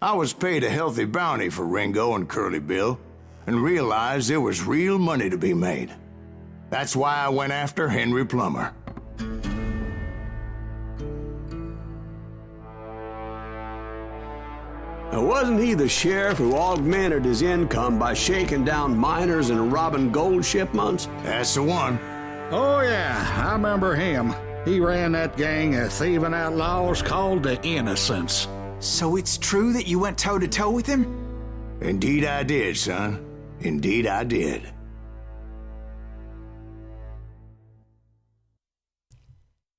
I was paid a healthy bounty for Ringo and Curly Bill, and realized there was real money to be made. That's why I went after Henry Plummer. Now, wasn't he the sheriff who augmented his income by shaking down miners and robbing gold shipments? That's the one. Oh yeah, I remember him. He ran that gang of thieving outlaws called the Innocents. So it's true that you went toe-to-toe with him? Indeed I did, son. Indeed I did.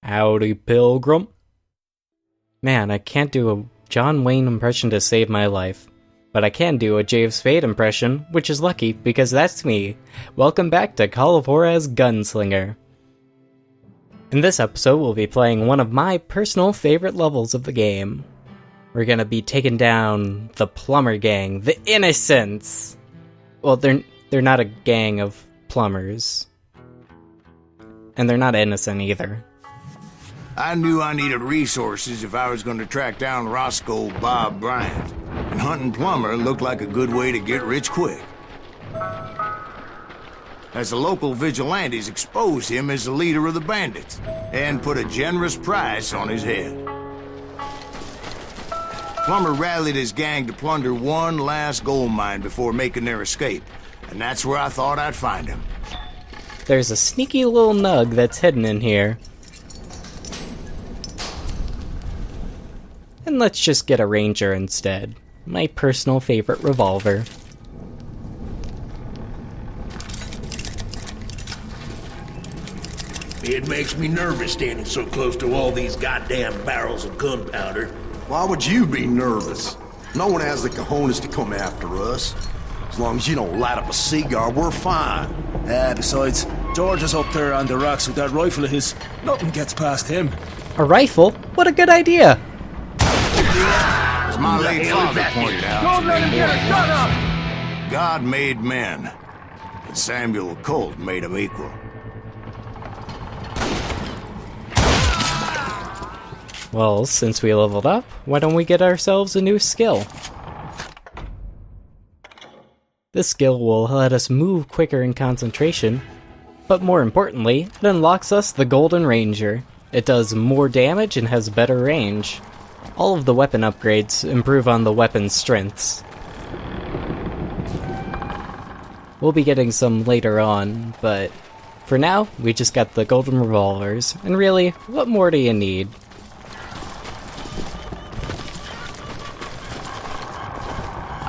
Howdy, Pilgrim. Man, I can't do a John Wayne impression to save my life. But I can do a James Spade impression, which is lucky because that's me. Welcome back to Call of Juarez Gunslinger. In this episode, we'll be playing one of my personal favorite levels of the game. We're gonna be taking down the Plumber Gang, the Innocents! Well, they're not a gang of plumbers. And they're not innocent either. I knew I needed resources if I was going to track down Roscoe Bob Bryant, and hunting Plummer looked like a good way to get rich quick. As the local vigilantes exposed him as the leader of the bandits, and put a generous price on his head. Plummer rallied his gang to plunder one last gold mine before making their escape, and that's where I thought I'd find him. There's a sneaky little nug that's hidden in here. And let's just get a Ranger instead. My personal favorite revolver. It makes me nervous standing so close to all these goddamn barrels of gunpowder. Why would you be nervous? No one has the cojones to come after us. As long as you don't light up a cigar, we're fine. Besides, George is up there on the rocks with that rifle of his. Nothing gets past him. A rifle? What a good idea! As my late father pointed out, Don't let him get a shot up! God made men, and Samuel Colt made them equal. Well, since we leveled up, why don't we get ourselves a new skill? This skill will let us move quicker in concentration, but more importantly, it unlocks us the Golden Ranger. It does more damage and has better range. All of the weapon upgrades improve on the weapon's strengths. We'll be getting some later on, but for now, we just got the golden revolvers, and really, what more do you need?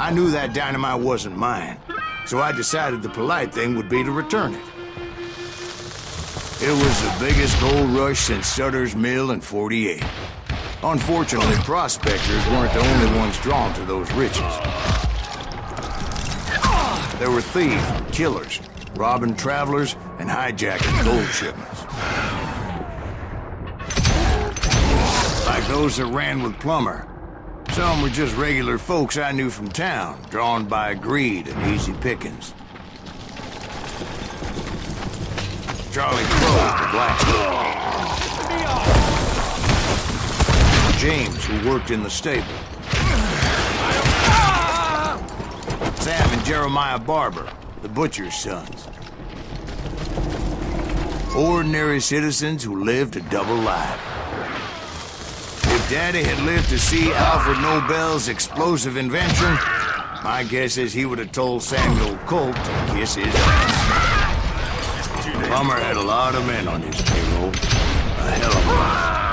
I knew that dynamite wasn't mine, so I decided the polite thing would be to return it. It was the biggest gold rush since Sutter's Mill in '48. Unfortunately, prospectors weren't the only ones drawn to those riches. There were thieves, killers, robbing travelers, and hijacking gold shipments. Like those that ran with Plummer. Some were just regular folks I knew from town, drawn by greed and easy pickings. Charlie Crow, the blacksmith. James, who worked in the stable. Sam and Jeremiah Barber, the butcher's sons. Ordinary citizens who lived a double life. If Daddy had lived to see Alfred Nobel's explosive invention, my guess is he would have told Samuel Colt to kiss his ass. Plummer had a lot of men on his payroll. A hell of a lot.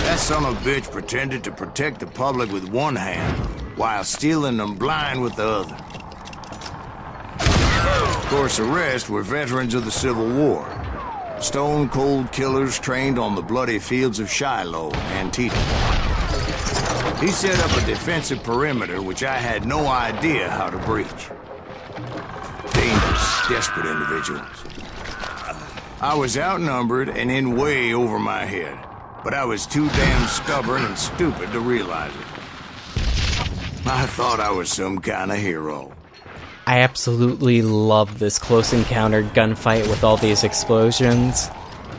That son of a bitch pretended to protect the public with one hand, while stealing them blind with the other. Of course, the rest were veterans of the Civil War. Stone-cold killers trained on the bloody fields of Shiloh and Antietam. He set up a defensive perimeter which I had no idea how to breach. Dangerous, desperate individuals. I was outnumbered and in way over my head, but I was too damn stubborn and stupid to realize it. I thought I was some kind of hero. I absolutely love this close encounter gunfight with all these explosions.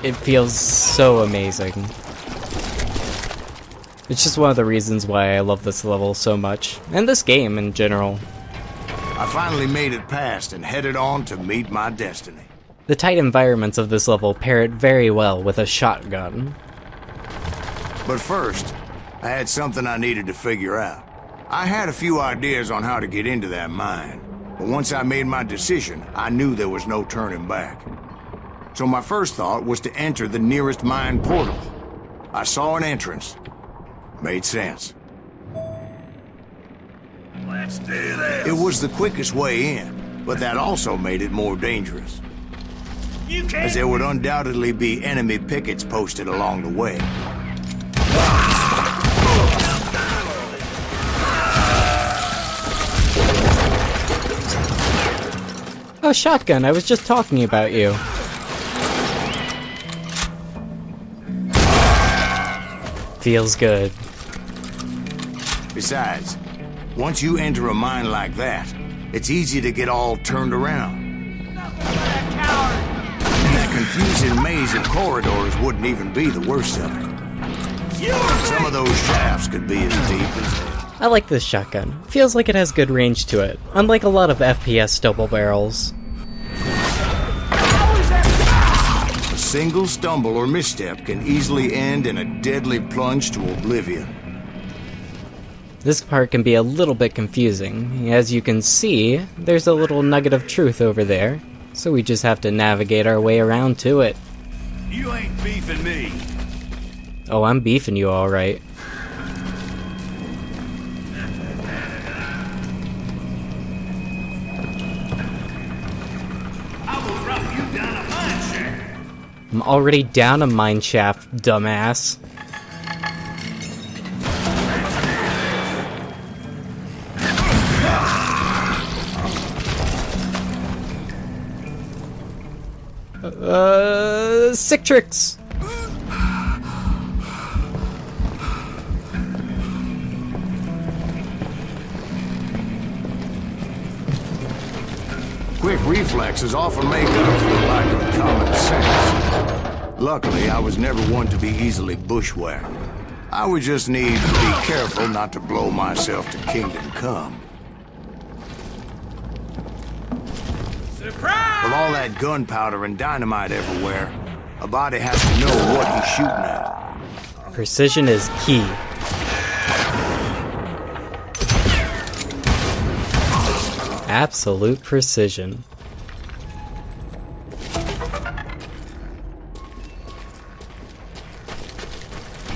It feels so amazing. It's just one of the reasons why I love this level so much, and this game in general. I finally made it past and headed on to meet my destiny. The tight environments of this level pair it very well with a shotgun. But first, I had something I needed to figure out. I had a few ideas on how to get into that mine, but once I made my decision, I knew there was no turning back. So my first thought was to enter the nearest mine portal. I saw an entrance. Made sense. Let's do this. It was the quickest way in, but that also made it more dangerous, You can't. as there would undoubtedly be enemy pickets posted along the way. Oh, shotgun, I was just talking about you. Feels good. Besides, once you enter a mine like that, it's easy to get all turned around. The confusing maze of corridors wouldn't even be the worst of it. Some of those shafts could be as deep as... I like this shotgun. Feels like it has good range to it, unlike a lot of FPS double barrels. A single stumble or misstep can easily end in a deadly plunge to oblivion. This part can be a little bit confusing. As you can see, there's a little nugget of truth over there, so we just have to navigate our way around to it. You ain't beefing me. Oh, I'm beefing you alright. I will drop you down a mine shaft. I'm already down a mine shaft, dumbass. Sick tricks! Quick reflexes often make up for the lack of common sense. Luckily, I was never one to be easily bushwhacked. I would just need to be careful not to blow myself to kingdom come. Surprise! With all that gunpowder and dynamite everywhere, a body has to know what he's shooting at. Precision is key. Absolute precision.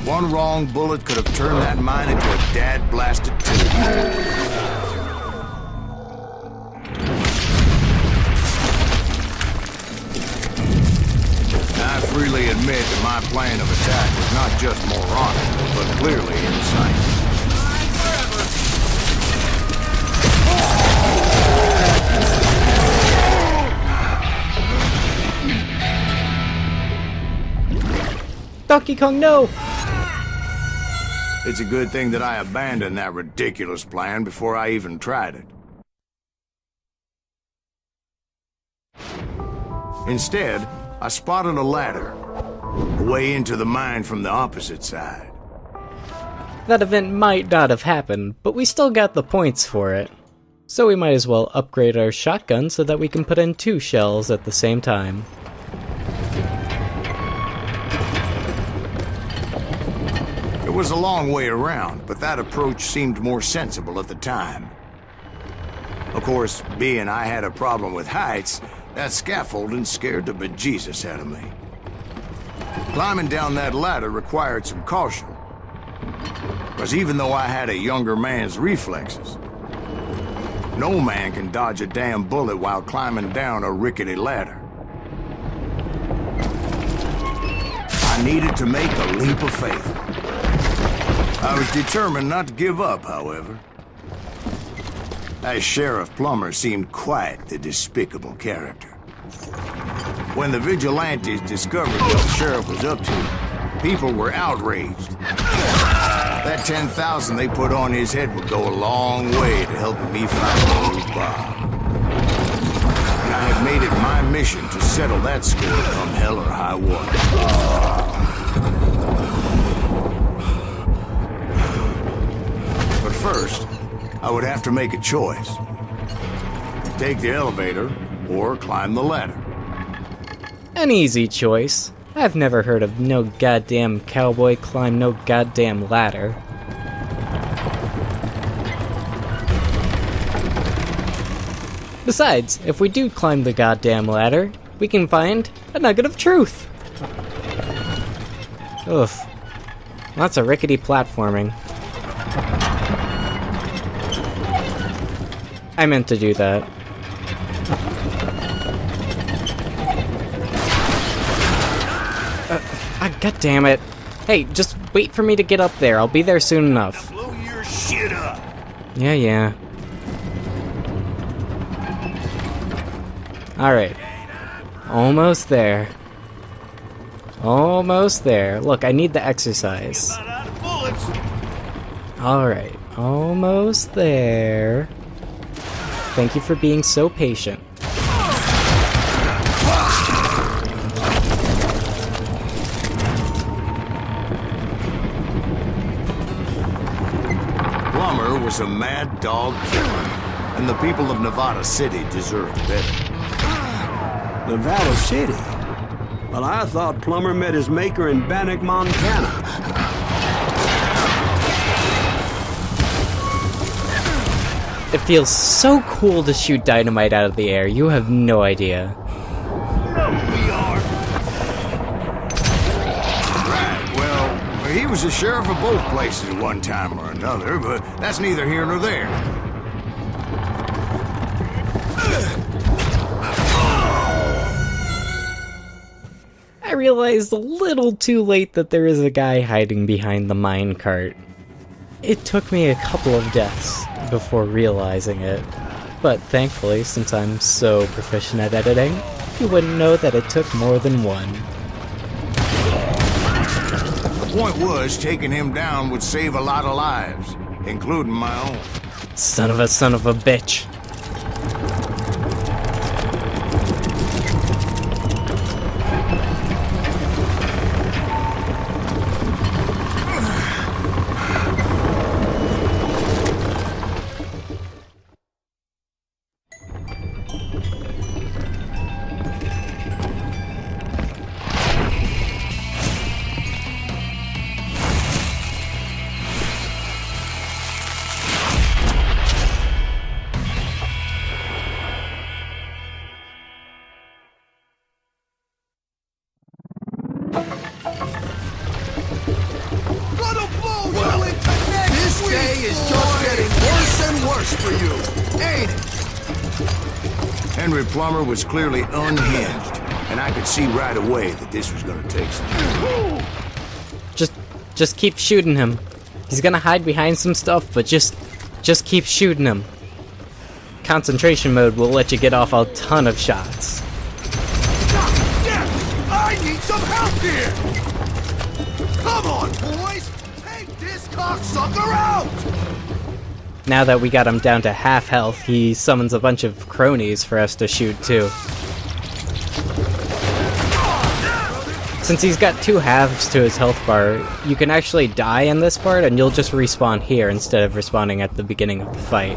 One wrong bullet could have turned that mine into a dad-blasted tube. I freely admit that my plan of attack was not just moronic, but clearly insane. Donkey Kong, no! It's a good thing that I abandoned that ridiculous plan before I even tried it. Instead, I spotted a ladder, a way into the mine from the opposite side. That event might not have happened, but we still got the points for it. So we might as well upgrade our shotgun so that we can put in 2 shells at the same time. It was a long way around, but that approach seemed more sensible at the time. Of course, being I had a problem with heights, that scaffolding scared the bejesus out of me. Climbing down that ladder required some caution, because even though I had a younger man's reflexes, no man can dodge a damn bullet while climbing down a rickety ladder. I needed to make a leap of faith. I was determined not to give up, however. That Sheriff Plummer seemed quite the despicable character. When the vigilantes discovered what the sheriff was up to, people were outraged. That 10,000 they put on his head would go a long way to helping me find old Bob. And I had made it my mission to settle that score come hell or high water. first, I would have to make a choice. Take the elevator or climb the ladder. An easy choice. I've never heard of no goddamn cowboy climb no goddamn ladder. Besides, if we do climb the goddamn ladder, we can find a nugget of truth. Oof. Lots of rickety platforming. I meant to do that. God damn it. Hey, just wait for me to get up there. I'll be there soon enough. Blow your shit up! Yeah. Alright. Almost there. Almost there. Look, I need the exercise. Alright. Almost there. Thank you for being so patient. Plummer was a mad dog killer, and the people of Nevada City deserved better. Nevada City? Well, I thought Plummer met his maker in Bannock, Montana. It feels so cool to shoot dynamite out of the air, you have no idea. Right, well, he was the sheriff of both places at one time or another, but that's neither here nor there. I realized a little too late that there is a guy hiding behind the minecart. It took me a couple of deaths before realizing it, but thankfully, since I'm so proficient at editing, you wouldn't know that it took more than one. The point was, taking him down would save a lot of lives, including my own. Son of a bitch. This day is just getting worse and worse for you, ain't it? Henry Plummer was clearly unhinged, and I could see right away that this was gonna take some. Just keep shooting him. He's gonna hide behind some stuff, but just keep shooting him. Concentration mode will let you get off a ton of shots. I need some help here! Come on, boys! Take this cocksucker out! Now that we got him down to half health, he summons a bunch of cronies for us to shoot too. Since he's got two halves to his health bar, you can actually die in this part and you'll just respawn here instead of respawning at the beginning of the fight.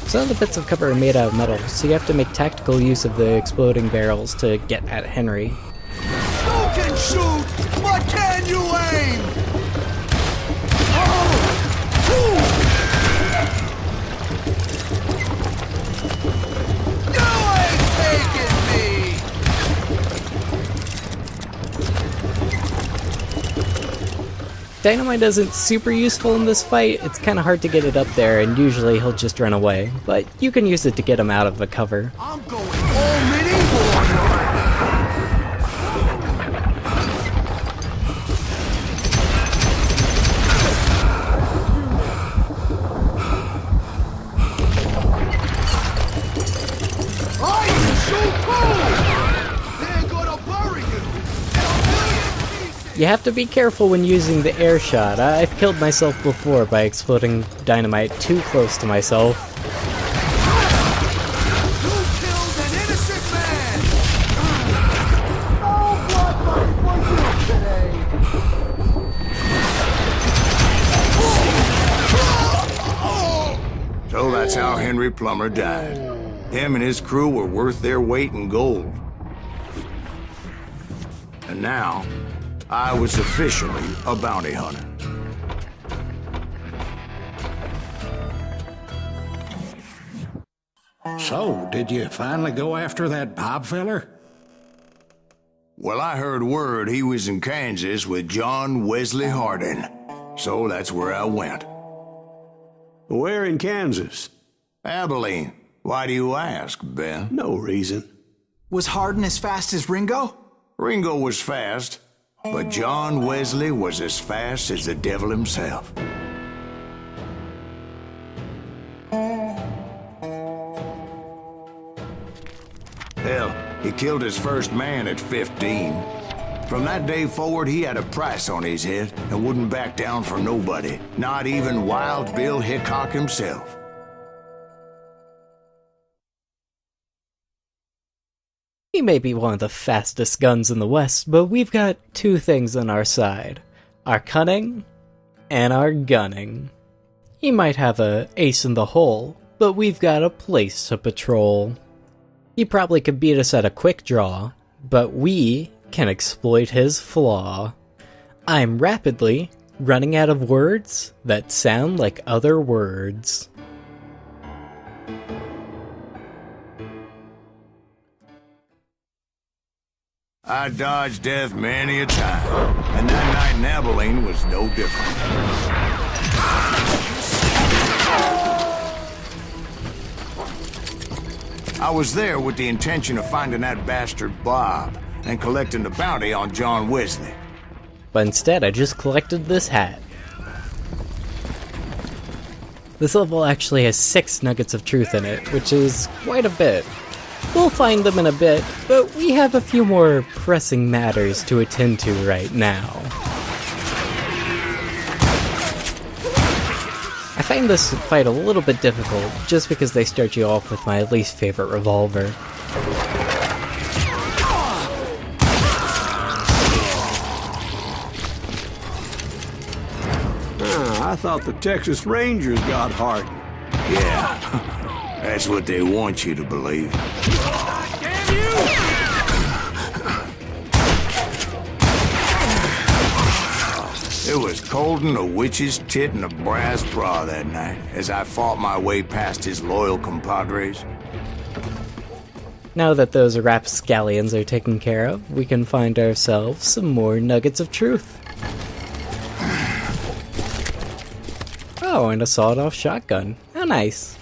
Some of the bits of cover are made out of metal, so you have to make tactical use of the exploding barrels to get at Henry. You can shoot, but can you aim? You ain't taking me! Dynamite isn't super useful in this fight. It's kind of hard to get it up there, and usually he'll just run away, but you can use it to get him out of the cover. I'm going all medieval on you! I can shoot too! They're gonna bury you in a million pieces! You have to be careful when using the air shot. I've killed myself before by exploding dynamite too close to myself. So that's how Henry Plummer died. Him and his crew were worth their weight in gold. And now, I was officially a bounty hunter. So, did you finally go after that Bob feller? Well, I heard word he was in Kansas with John Wesley Hardin. So that's where I went. Where in Kansas? Abilene. Why do you ask, Ben? No reason. Was Hardin as fast as Ringo? Ringo was fast, but John Wesley was as fast as the devil himself. Hell, he killed his first man at 15. From that day forward, he had a price on his head and wouldn't back down for nobody, not even Wild Bill Hickok himself. He may be one of the fastest guns in the West, but we've got two things on our side. Our cunning and our gunning. He might have a ace in the hole, but we've got a place to patrol. He probably could beat us at a quick draw, but we can exploit his flaw. I'm rapidly running out of words that sound like other words. I dodged death many a time, and that night in Abilene was no different. I was there with the intention of finding that bastard Bob and collecting the bounty on John Wesley. But instead, I just collected this hat. This level actually has 6 nuggets of truth in it, which is quite a bit. We'll find them in a bit, but we have a few more pressing matters to attend to right now. I find this fight a little bit difficult, just because they start you off with my least favorite revolver. I thought the Texas Rangers got Hardin. Yeah, that's what they want you to believe. It was cold in a witch's tit and a brass bra that night as I fought my way past his loyal compadres. Now that those rapscallions are taken care of, we can find ourselves some more nuggets of truth. Oh, and a sawed-off shotgun. How nice.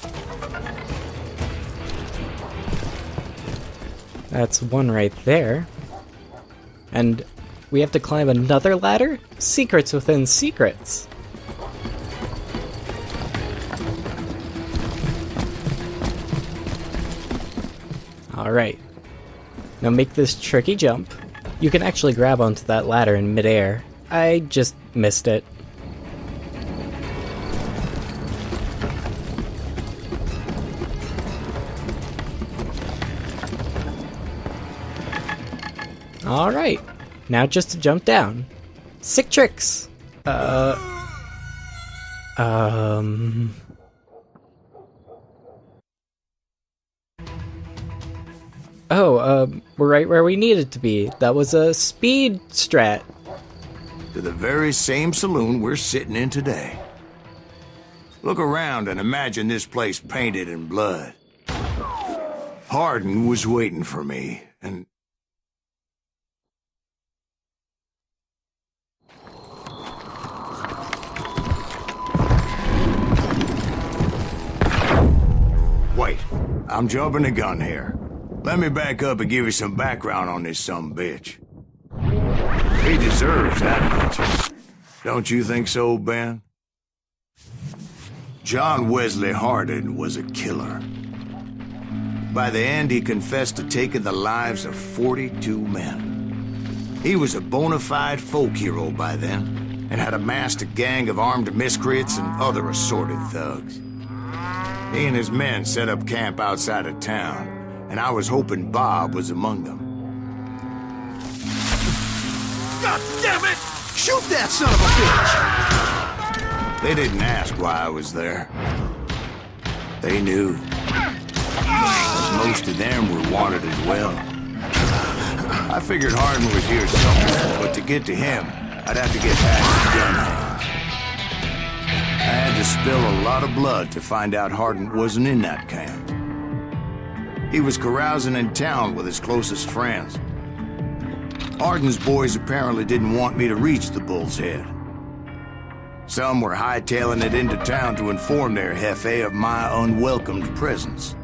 That's one right there. And we have to climb another ladder? Secrets within secrets. Alright. Now make this tricky jump. You can actually grab onto that ladder in midair. I just missed it. Alright. Now just to jump down. Sick tricks! We're right where we needed to be. That was a speed strat. To the very same saloon we're sitting in today. Look around and imagine this place painted in blood. Hardin was waiting for me, and wait, I'm jumping the gun here. Let me back up and give you some background on this sumbitch. He deserves that much. Don't you think so, Ben? John Wesley Hardin was a killer. By the end, he confessed to taking the lives of 42 men. He was a bona fide folk hero by then, and had amassed a gang of armed miscreants and other assorted thugs. He and his men set up camp outside of town, and I was hoping Bob was among them. God damn it! Shoot that son of a bitch! They didn't ask why I was there. They knew. 'Cause most of them were wanted as well. I figured Hardin was here somewhere, but to get to him, I'd have to get past the gun hands. I had to spill a lot of blood to find out Hardin wasn't in that camp. He was carousing in town with his closest friends. Hardin's boys apparently didn't want me to reach the Bull's Head. Some were hightailing it into town to inform their jefe of my unwelcomed presence.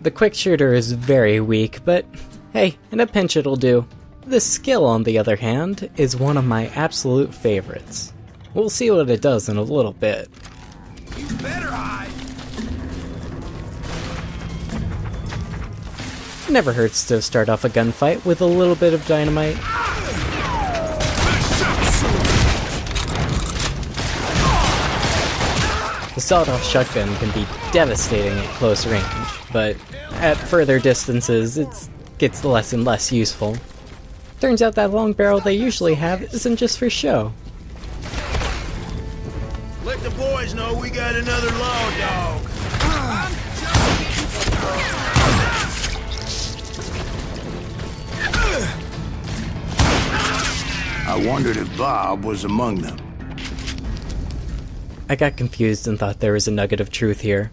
The quick shooter is very weak, but hey, in a pinch it'll do. The skill, on the other hand, is one of my absolute favorites. We'll see what it does in a little bit. You better hide! Never hurts to start off a gunfight with a little bit of dynamite. The sawed-off shotgun can be devastating at close range, but at further distances it gets less and less useful. Turns out that long barrel they usually have isn't just for show. Let the boys know we got another law dog. I wondered if Bob was among them. I got confused and thought there was a nugget of truth here.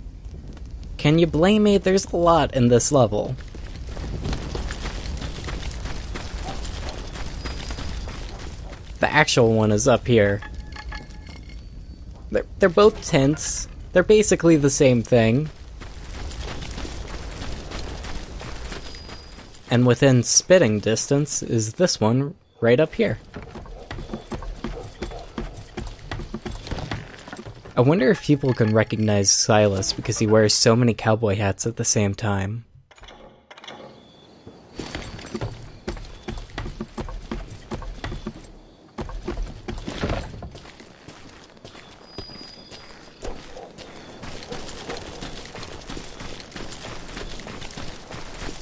Can you blame me? There's a lot in this level. The actual one is up here. They're both tents. They're basically the same thing. And within spitting distance is this one right up here. I wonder if people can recognize Silas because he wears so many cowboy hats at the same time.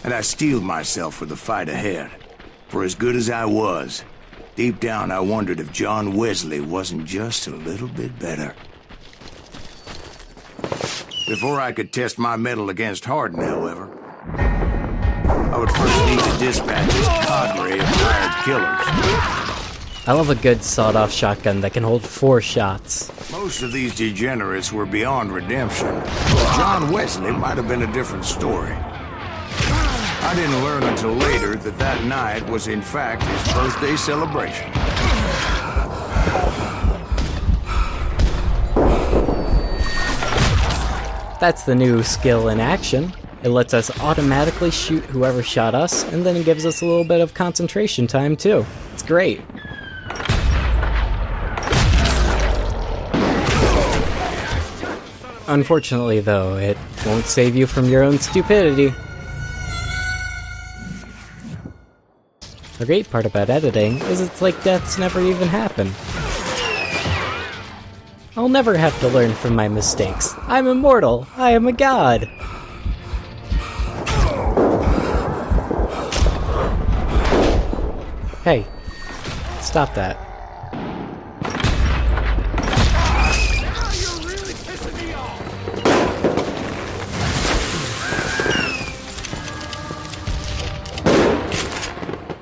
And I steeled myself for the fight ahead. For as good as I was, deep down I wondered if John Wesley wasn't just a little bit better. Before I could test my mettle against Hardin, however, I would first need to dispatch his cadre of hired killers. I love a good sawed-off shotgun that can hold 4 shots. Most of these degenerates were beyond redemption. John Wesley might have been a different story. I didn't learn until later that that night was in fact his birthday celebration. That's the new skill in action. It lets us automatically shoot whoever shot us, and then it gives us a little bit of concentration time too. It's great. Unfortunately though, it won't save you from your own stupidity. The great part about editing is it's like deaths never even happen. I'll never have to learn from my mistakes. I'm immortal. I am a god. Hey, stop that. You're really pissing me off!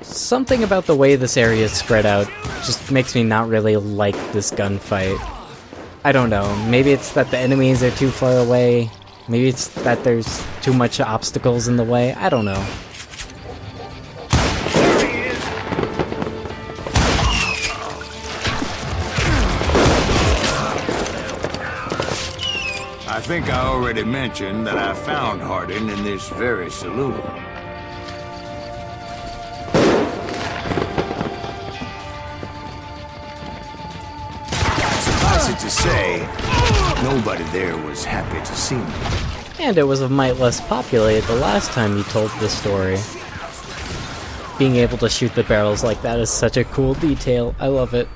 Something about the way this area is spread out just makes me not really like this gunfight. I don't know, maybe it's that the enemies are too far away, maybe it's that there's too much obstacles in the way, I don't know. I think I already mentioned that I found Hardin in this very saloon. Suffice it to say, nobody there was happy to see me. And it was a mite less populated the last time you told this story. Being able to shoot the barrels like that is such a cool detail. I love it.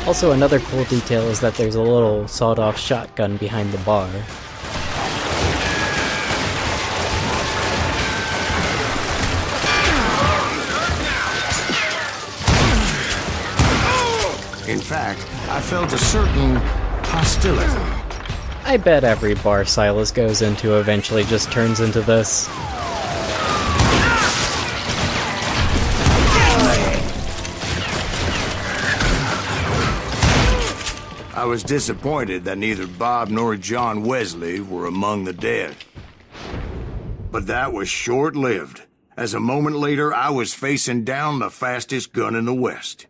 Also, another cool detail is that there's a little sawed-off shotgun behind the bar. In fact, I felt a certain hostility. I bet every bar Silas goes into eventually just turns into this. I was disappointed that neither Bob nor John Wesley were among the dead. But that was short-lived, as a moment later I was facing down the fastest gun in the West.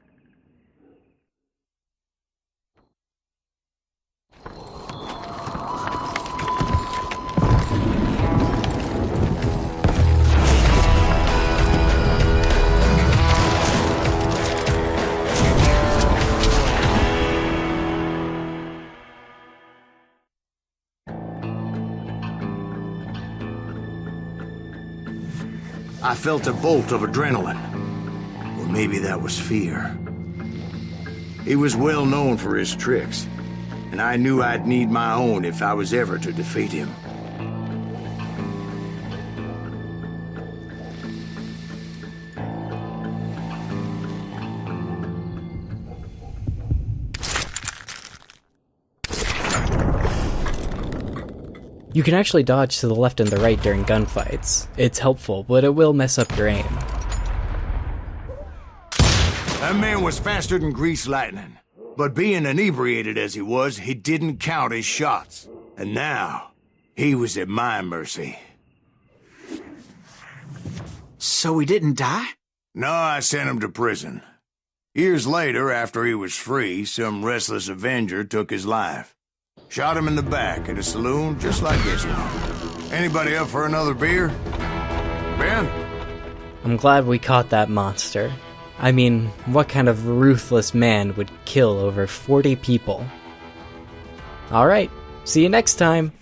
I felt a bolt of adrenaline. Or maybe that was fear. He was well known for his tricks, and I knew I'd need my own if I was ever to defeat him. You can actually dodge to the left and the right during gunfights. It's helpful, but it will mess up your aim. That man was faster than greased lightning. But being inebriated as he was, he didn't count his shots. And now, he was at my mercy. So he didn't die? No, I sent him to prison. Years later, after he was free, some restless Avenger took his life. Shot him in the back at a saloon just like this one. Anybody up for another beer? Ben? I'm glad we caught that monster. I mean, what kind of ruthless man would kill over 40 people? Alright, see you next time!